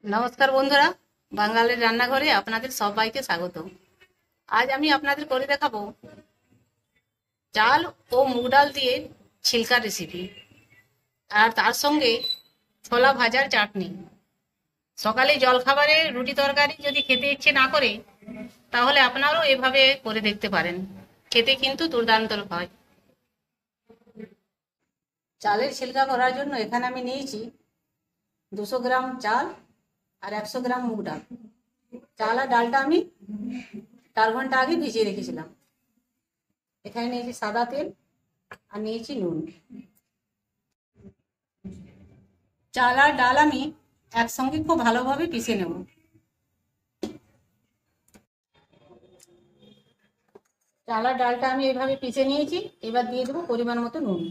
নমস্কার বন্ধুরা, বাঙালির রান্নাঘরে আপনাদের সবাইকে স্বাগত। আজ আমি আপনাদের করে দেখাবো চাল ও মুগ ডাল দিয়ে ছিলকা রেসিপি, আর তার সঙ্গে ছোলা ভাজার চাটনি। সকালে জলখাবারে রুটি তরকারি যদি খেতে ইচ্ছে না করে, তাহলে আপনারাও এভাবে করে দেখতে পারেন। খেতে কিন্তু দুর্দান্ত হয়। চালের ছিলকা করার জন্য এখানে আমি নিয়েছি 200 গ্রাম চাল আর 100 গ্রাম মুগ ডাল। চাল আর ডালটা আমি 4 ঘন্টা আগে ভিজিয়ে রেখেছিলাম। এখানে নিয়েছি সাদা তেল আর নিয়েছি নুন। চাল আর ডাল আমি একসঙ্গে খুব ভালোভাবে পিষে নেব। চাল আর ডালটা আমি এইভাবে পিষে নিয়েছি। এবার দিয়ে দেবো পরিমাণ মতো নুন।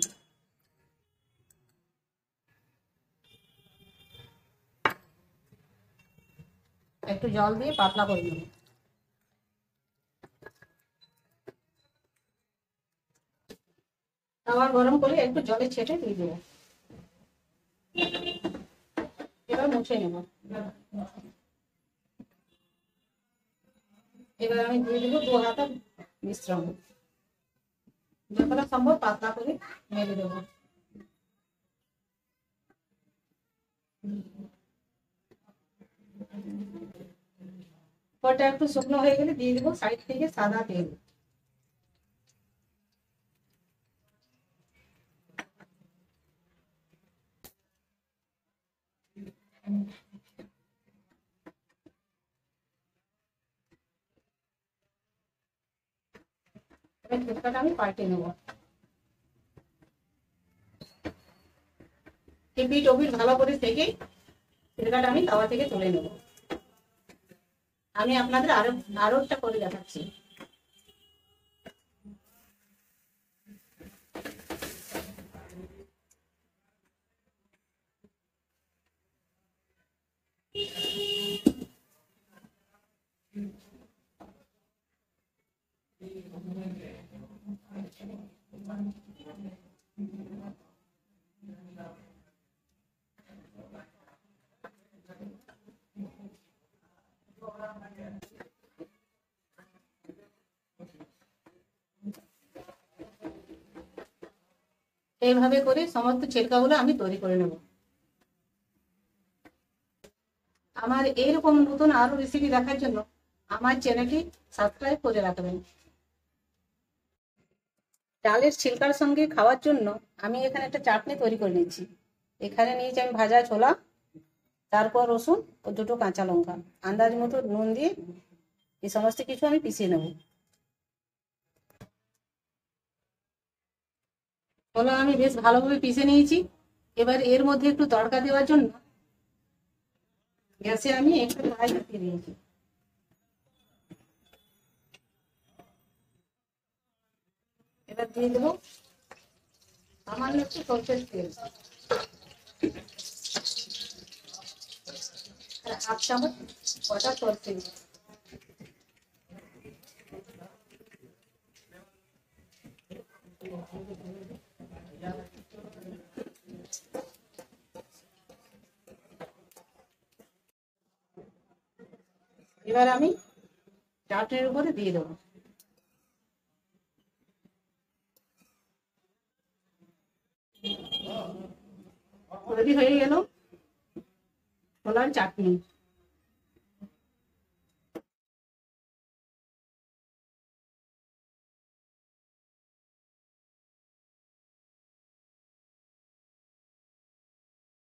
একটু জল দিয়ে পাতলা করে নেব। তাওয়া গরম করে একটু জলে ছেটে দিয়ে দেবো। এবার মুছে নেব। এবার আমি দিয়ে দেবো 2 হাতা মিশ্রণ। যতটা সম্ভব পাতলা করে মেলে দেবো। পরটা একটু শুকনো হয়ে গেলে দিয়ে দেবো সাইড থেকে সাদা তেল। ঠোকাটা আমি পাল্টে নেব। পিঠ ওপিঠ ভালো করে থেকে ঠোকাটা আমি তাওয়া থেকে তুলে নেব। আমি আপনাদের আরো একটা করে দেখাচ্ছি। এইভাবে করে সমস্ত ছিলকাগুলো আমি তৈরি করে নেব। আমার এইরকম নতুন আরো রেসিপি দেখার জন্য আমার চ্যানেলটি সাবস্ক্রাইব করে রাখবেন। ডালের ছিলকার সঙ্গে খাওয়ার জন্য আমি এখানে একটা চাটনি তৈরি করে নিচ্ছি। এখানে নিয়েছি আমি ভাজা ছোলা, তারপর রসুন ও 2টো কাঁচা লঙ্কা, আন্দাজ মতো নুন দিয়ে এই সমস্ত কিছু আমি পিষিয়ে নেব। ছোলা আমি বেশ ভালোভাবে পিষে নিয়েছি। এবার এর মধ্যে একটু তড়কা দেওয়ার জন্য গ্যাসে আমি একটু কড়াই চাপিয়ে দিয়েছি। এবার দিয়ে দেবো সামান্য একটু সরষের তেল আর 1/2 চামচ গোটা সরষে। এবার আমি চাটনির উপরে দিয়ে দেবো। তৈরি হয়ে গেল ছোলার চাটনি।